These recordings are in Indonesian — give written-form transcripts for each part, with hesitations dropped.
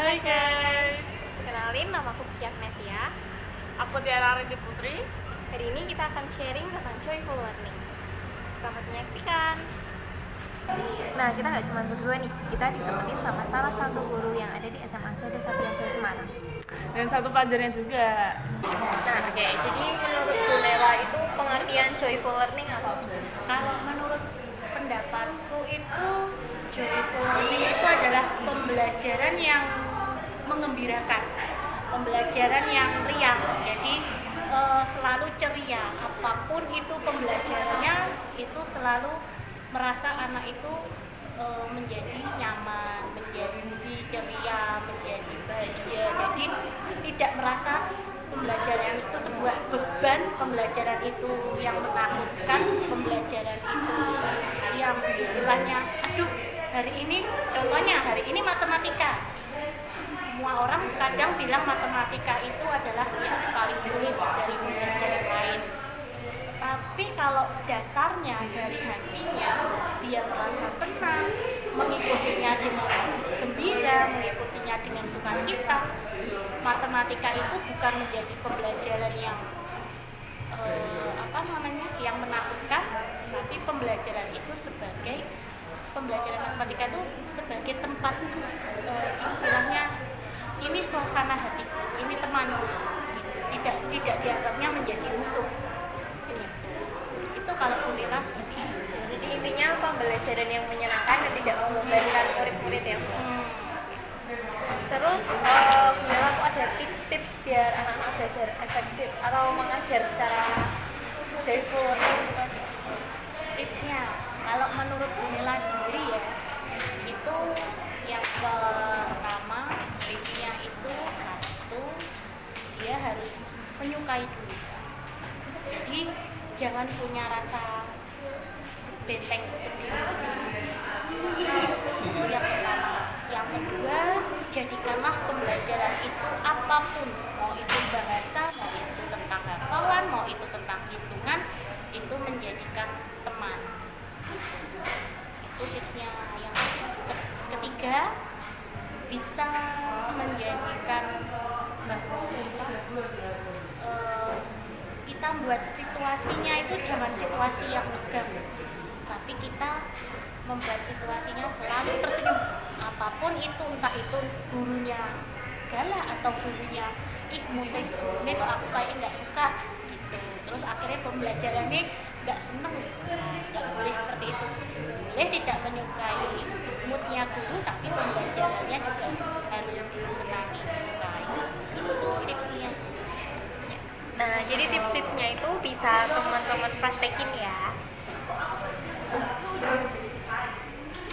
Hai guys, Kenalin, nama aku Vicky Agnesia. aku Tiara Riti Putri. Hari ini kita akan sharing tentang joyful learning. Selamat menyaksikan. Nah, kita nggak cuma berdua nih, kita ditemenin sama salah satu guru yang ada di SMA Sada Sapienza Semarang. Dan satu pelajarnya juga. Nah, oke, jadi menurut Bu Nela itu pengertian joyful learning apa? Kalau menurut pendapatku itu joyful learning itu adalah pembelajaran yang mengembirakan, pembelajaran yang riang. Jadi selalu ceria, apapun itu pembelajarannya itu selalu merasa anak itu menjadi nyaman, menjadi ceria, menjadi bahagia. Jadi tidak merasa pembelajaran itu sebuah beban, pembelajaran itu yang menakutkan, pembelajaran itu yang istilahnya aduh hari ini, contohnya hari ini matematika. Semua orang kadang bilang matematika itu adalah yang paling sulit dari pembelajaran lain. Tapi kalau dasarnya dari hatinya dia merasa senang, mengikutinya dengan gembira, mengikutinya dengan sukacita, matematika itu bukan menjadi pembelajaran yang yang menakutkan, tapi pembelajaran itu sebagai pembelajaran matematika itu sebagai tempat istilahnya ini suasana hatiku, ini temanku, tidak dianggapnya menjadi musuh. Itu kalau Bunila seperti itu. Jadi intinya pembelajaran yang menyenangkan dan tidak membebankan murid-murid ya, Bu. Terus Bu Nela tuh ada tips-tips biar anak-anak belajar efektif atau mengajar secara joyful learning. Tipsnya, kalau menurut Bunila sendiri ya, itu yang pertama intinya itu satu, dia harus menyukai dulu. Jadi jangan punya rasa benteng untuk diri sendiri. Itu yang pertama. Yang kedua, jadikanlah pembelajaran itu apapun, mau itu bahasa, mau itu tentang hafalan, mau itu tentang hitungan, itu menjadikan teman. Itu tipsnya. Yang ketiga, bisa menjadikan bahwa kita buat situasinya itu jangan situasi yang tegang, tapi kita membuat situasinya selalu tersenyum. Apapun itu, entah itu gurunya galak atau gurunya mungkin ini kok aku kayak nggak suka gitu, terus akhirnya pembelajarannya nggak seneng. Nggak boleh seperti itu. Boleh tidak menyukai moodnya guru, tapi pembelajarannya juga harus disenangi, disukai. Itu tipsnya. Nah, jadi tips-tipsnya itu bisa teman-teman praktekin ya.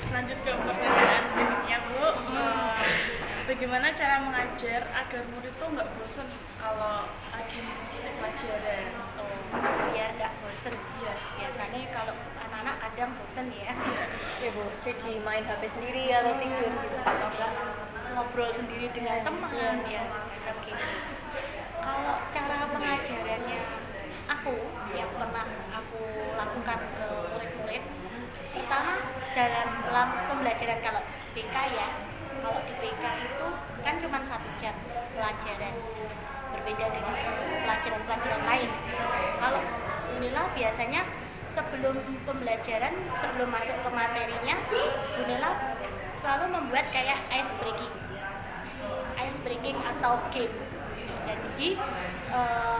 Lanjut ke pertanyaan berikutnya, Bu. Bagaimana cara mengajar agar murid itu nggak bosan kalau lagi mengikuti pelajaran? Biar nggak bosen. Ya, biasanya kalau anak-anak kadang bosen ya. Ya Bu, jadi main HP sendiri atau tidur gitu. Atau enggak ngobrol sendiri dengan teman ya, macam gitu. Kalau cara pengajarannya aku yang pernah aku lakukan ke murid-murid, pertama dalam pembelajaran kalau BK ya, kalau di BK itu kan cuma 1 jam pelajaran, berbeda dengan pelajaran-pelajaran lain. Kalau Bunila biasanya sebelum pembelajaran, sebelum masuk ke materinya, Bunila selalu membuat kayak ice breaking atau game. Jadi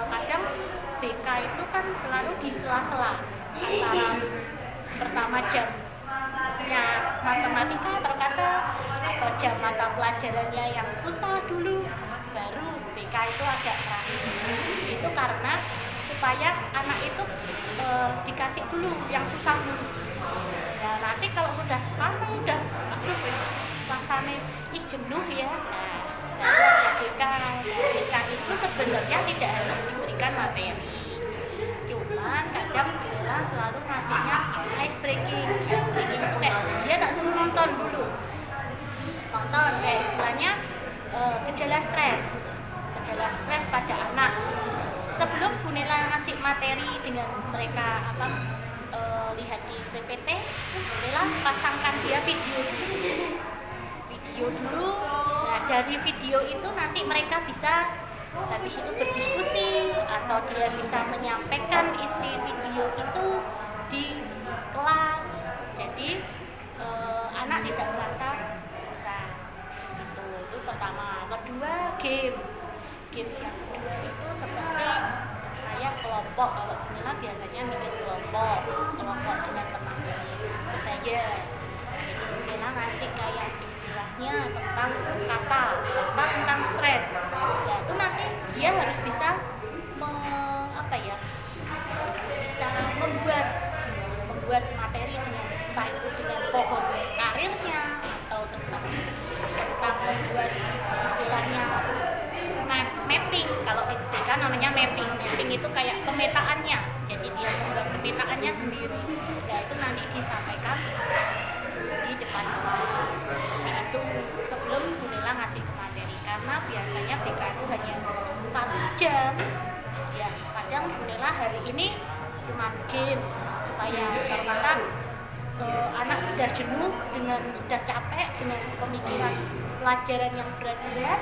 kadang BK itu kan selalu di sela-sela antara pertama jamnya matematika terkadang atau jam mata pelajarannya yang susah dulu, baru BK itu agak terakhir. Itu karena supaya anak itu dikasih dulu yang susah dulu. Nah, nanti kalau sudah sekarang udah rasanya jenuh ya. Nah, BK itu sebenarnya tidak harus diberikan materi, cuman kadang kita selalu ngasihnya ice breaking itu kayak dia tak suruh nonton dulu, kayak istilahnya gejala stres pada anak. Sebelum Bunila ngasih materi dengan mereka lihat di PPT, Bunila pasangkan dia video dulu. Nah, Nah, dari video itu nanti mereka bisa habis itu berdiskusi atau dia bisa menyampaikan isi video itu di kelas. Jadi anak tidak merasa bosan. Itu pertama. Kedua, games yang kedua itu seperti kayak kelompok. Kalau Bunila biasanya bikin kelompok dengan teman-teman sebaya. Jadi Bunila ngasih kayak istilahnya tentang kata tentang stres. Ya itu nanti dia harus bisa bisa membuat materi dengan entah itu dengan pohon karirnya atau tentang membuat istilahnya mapping. Kalau di BK namanya mapping itu kayak pemetaannya, jadi dia membuat pemetaannya sendiri. Ya itu nanti disampaikan di depan kelas. Itu sebelum Bunila ngasih ke materi, karena biasanya BK itu hanya 1 jam. Ya kadang Bunila hari ini cuma games supaya karena anak sudah jenuh sudah capek dengan pemikiran pelajaran yang berat-berat.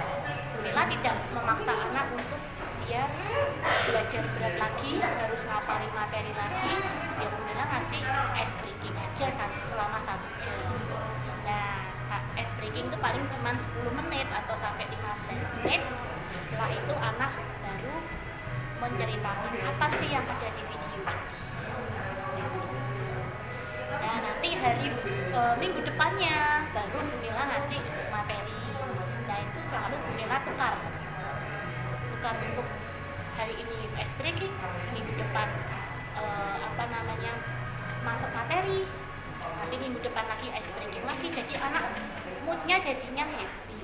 Bunila tidak memaksa anak untuk dia belajar berat lagi, harus ngapalin materi lagi. Ya Bunila ngasih ice breaking aja selama 1 jam. Nah, ice breaking itu paling cuma 10 menit atau sampai 15 menit. Setelah itu anak baru menceritakan apa sih yang ada di video. Nah, nanti hari minggu depannya baru Bunila ngasih materi. Nah, itu selalu Bunila tukar untuk hari ini ice breaking, minggu depan masuk materi, nanti minggu depan lagi ice breaking lagi. Jadi anak moodnya jadinya happy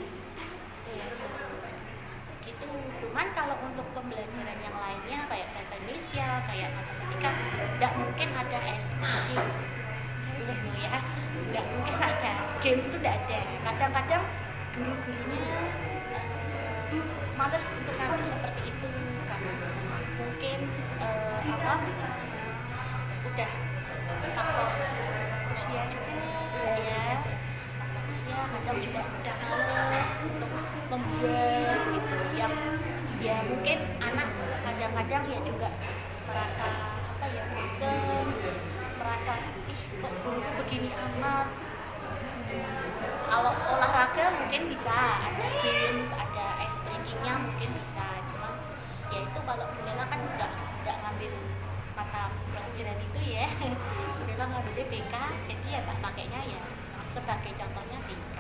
gitu. Cuman kalau untuk pembelajaran yang lainnya kayak bahasa Indonesia, kayak matematika, tidak mungkin ada ice breaking gitu ya, tidak mungkin ada games itu tidak ada. Kadang-kadang guru-gurunya males untuk ngasih seperti itu karena mungkin udah faktor usia juga ya, faktor usia kadang juga udah males untuk membuat gitu yang ya mungkin anak kadang-kadang ya juga merasa bosan, merasa kok guruku begini amat. Kalau olahraga mungkin bisa ada games, ada ice breakingnya mungkin bisa, cuma ya itu kalau Bunila kan nggak ngambil mata pelajaran itu ya. Bunila ngambilnya BK, jadi ya tak pakainya ya sebagai contohnya BK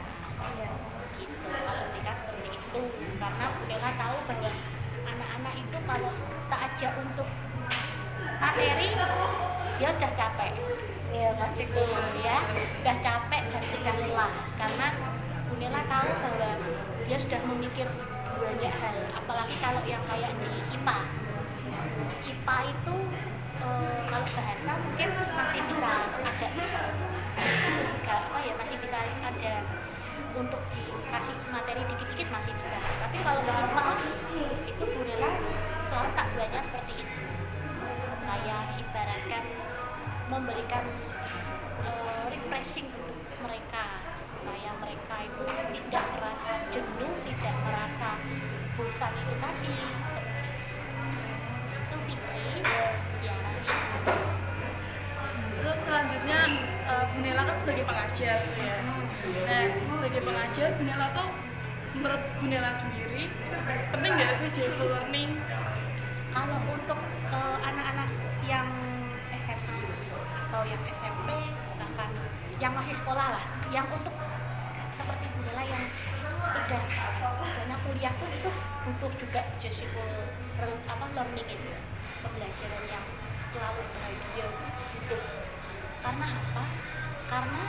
gitu. Kalau BK seperti itu karena Bunila tahu bahwa anak-anak itu kalau tak ajak untuk materi dia udah capek. Iya pasti tuh ya, udah capek dan sudah lelah karena Bunila tahu bahwa dia sudah memikir banyak hal, apalagi kalau yang kayak di IPA itu kalau bahasa mungkin masih bisa ada masih bisa ada untuk dikasih materi dikit-dikit masih bisa, tapi kalau di IPA itu Bunila selalu tak buatnya seperti itu, kayak ibaratkan memberikan refreshing untuk mereka supaya mereka itu tidak merasa jenuh, tidak merasa bosan itu tadi. Itu Fikri ya nanti. Terus selanjutnya Bunila kan sebagai pengajar gitu ya. Nah, sebagai pengajar Bunila tuh menurut Bunila sendiri penting nggak sih joyful learning? Kalau untuk anak-anak yang SMA atau yang SMP, bahkan yang masih sekolah lah, yang untuk seperti Bunila yang sudah misalnya kuliah pun itu butuh juga joyful learning itu, pembelajaran yang selalu bahagia butuh. Karena apa? Karena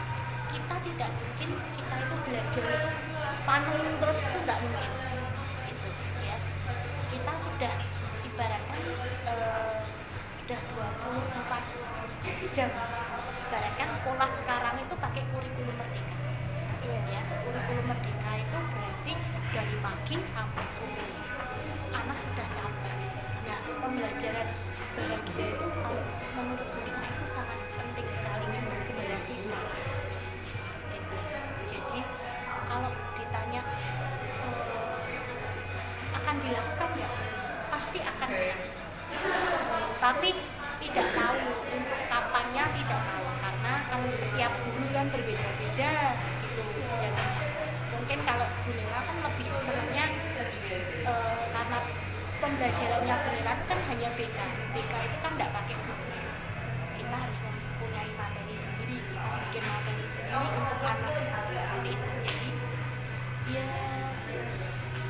kita tidak mungkin kita itu belajar itu sepaneng terus, itu nggak mungkin gitu ya. Kita sudah ibaratkan sudah 24 jam, ibaratkan sekolah sekarang itu pakai kurikulum merdeka ya. Kurikulum merdeka itu berarti dari pagi sampai sore anak sudah capek. Nah, pembelajaran bahagia itu kalau menurut Bunila itu sangat penting sekali untuk generasi sekarang gitu. Jadi kalau ditanya tapi tidak tahu untuk kapannya, tidak tahu karena kan setiap guru kan berbeda-beda gitu. Jadi mungkin kalau Bu Nela kan lebih senangnya karena pembelajarannya Bu Nela kan hanya BK itu kan tidak pakai buku, kita harus mempunyai materi sendiri, kita bikin materi sendiri untuk anak murid. Jadi ya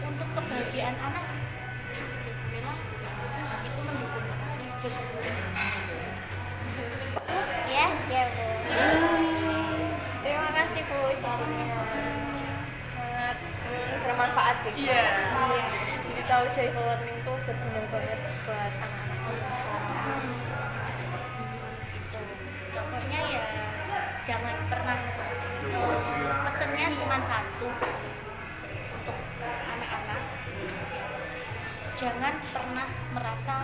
untuk kebahagiaan anak Bu Nela itu mendukung sekali. Ya, ya Bu. Terima kasih Bu sharingnya. Sangat bermanfaat gitu. Iya. Jadi tahu joyful learning tuh berguna banget buat anak-anak zaman sekarang. Gitu. Pokoknya ya jangan pernah pesennya cuma satu untuk anak-anak. Jangan pernah merasa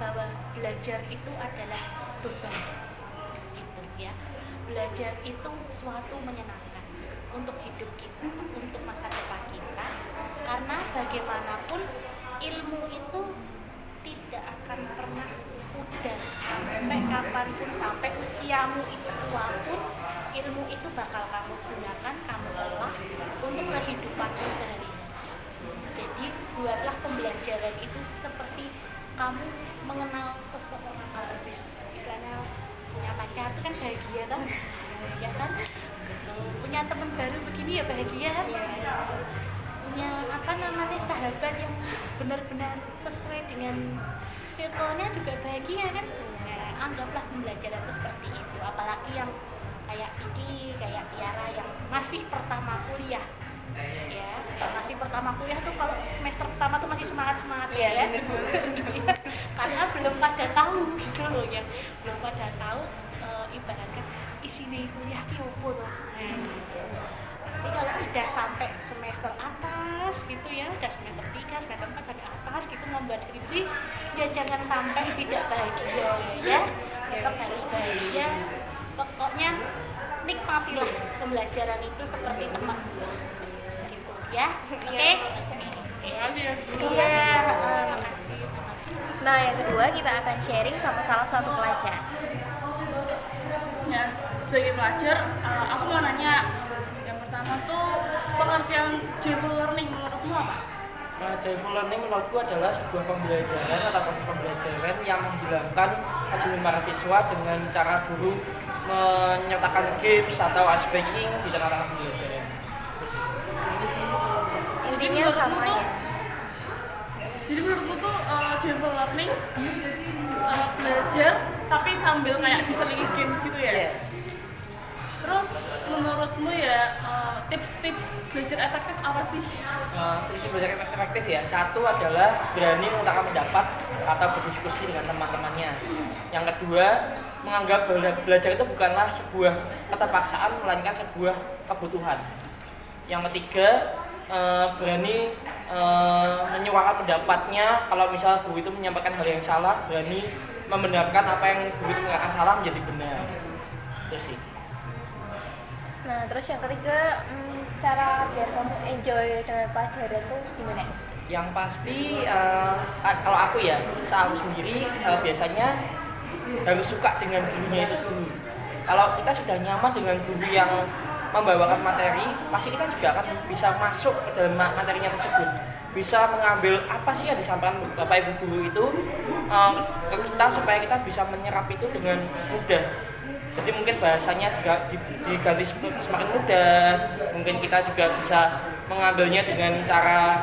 bahwa belajar itu adalah beban, gitu ya. Belajar itu suatu menyenangkan untuk hidup kita, untuk masa depan kita, karena bagaimanapun ilmu itu tidak akan pernah pudar sampai kapanpun, sampai usiamu itu tua pun ilmu itu bakal kamu gunakan, kamu olah untuk kehidupanmu sehari-hari. Jadi buatlah pembelajaran itu seperti kamu mengenal seseorang habis, karena punya pacar itu kan bahagia kan, ya kan? Punya teman baru begini ya bahagia kan? Punya sahabat yang benar-benar sesuai dengan circle-nya juga bahagia kan? Nah, anggaplah pembelajaran itu seperti itu, apalagi yang kayak Vicky, kayak Tiara yang masih pertama kuliah. Ya, masih pertama kuliah tuh kalau semester pertama tuh masih semangat ya, karena belum pada tahu gitu loh ya, belum pada tahu ibaratkan isi nih kuliah ki opo tuh. Tapi kalau sudah sampai semester atas gitu ya, udah semester 3, semester 4 sampai atas gitu membuat skripsi, ya jangan sampai tidak bahagia ya, tetap harus bahagia. Pokoknya nikmatilah pembelajaran itu seperti teman. Ya, oke. Terima kasih ya. Iya. Nah, yang kedua kita akan sharing sama salah satu pelajar. Ya, sebagai pelajar, aku mau nanya. Yang pertama tuh pengertian joyful learning menurutmu apa? Joyful learning menurutku adalah sebuah pembelajaran atau proses pembelajaran yang menghilangkan kejenuhan para siswa dengan cara guru menyertakan games atau ice breaking di tengah-tengah pembelajaran. Intinya sama ya. Jadi menurutku tuh joyful learning belajar tapi sambil kayak diselingi games gitu ya. Yeah. Terus menurutmu ya tips-tips belajar efektif apa sih? Tips belajar efektif ya. Satu adalah berani mengutarakan pendapat atau berdiskusi dengan teman-temannya. Yang kedua, menganggap belajar itu bukanlah sebuah keterpaksaan melainkan sebuah kebutuhan. Yang ketiga, berani menyuarakan pendapatnya. Kalau misalnya guru itu menyampaikan hal yang salah, berani membenarkan apa yang guru itu mengatakan salah menjadi benar. Itu sih. Nah, terus yang ketiga, cara biar kamu enjoy dengan pelajaran tuh gimana? Yang pasti kalau aku ya, aku sendiri biasanya harus suka dengan gurunya itu sendiri. Kalau kita sudah nyaman dengan guru yang membawakan materi, pasti kita juga akan bisa masuk ke dalam materinya tersebut, bisa mengambil apa sih yang disampaikan Bapak Ibu guru itu ke kita supaya kita bisa menyerap itu dengan mudah. Jadi mungkin bahasanya juga diganti semakin mudah, mungkin kita juga bisa mengambilnya dengan cara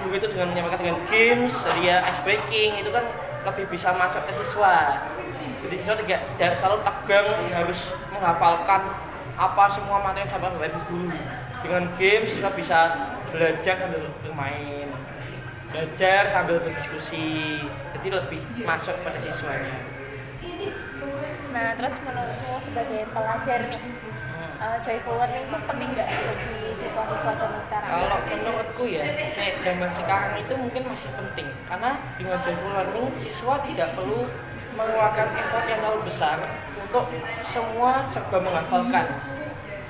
guru itu dengan menyampaikan dengan games, jadi ya ice breaking itu kan lebih bisa masuk ke siswa. Jadi siswa tidak selalu tegang harus menghafalkan apa semua materi yang disampaikan Bapak Ibu guru. Dengan games siswa bisa belajar sambil bermain, belajar sambil berdiskusi, jadi lebih masuk pada siswanya. Nah, terus menurutmu sebagai pelajar nih, joyful learning itu penting nggak bagi siswa-siswa zaman sekarang? Kalau menurutku ya, zaman sekarang itu mungkin masih penting, karena dengan joyful learning siswa tidak perlu mengeluarkan effort yang terlalu besar untuk semua serba menghafalkan.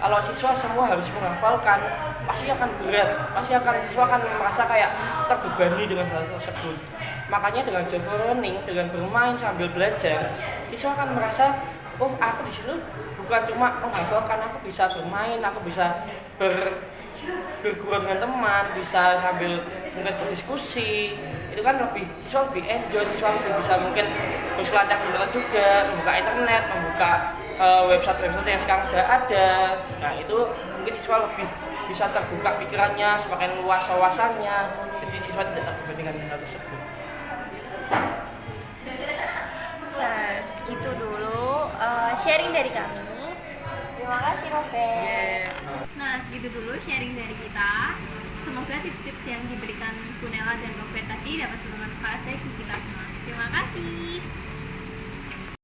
Kalau siswa semua harus menghafalkan, pasti akan berat, siswa akan merasa kayak terbebani dengan hal tersebut. Makanya dengan joyful learning, dengan bermain sambil belajar, siswa akan merasa, oh aku di sini bukan cuma menghafalkan, aku bisa bermain, aku bisa bergurau dengan teman, bisa sambil mungkin berdiskusi. Itu kan siswa lebih enjoy, siswa lebih bisa mungkin berselancar di internet juga, membuka internet, membuka website-website yang sekarang sudah ada. Nah itu mungkin siswa lebih bisa terbuka pikirannya, semakin luas wawasannya, jadi siswa tidak terbebani dengan hal tersebut. Nah, itu dulu sharing dari kami. Terima kasih Robert. Nah, segitu dulu sharing dari kita. Semoga tips-tips yang diberikan Bunela dan Robert tadi dapat bermanfaat bagi kita semua. Terima kasih.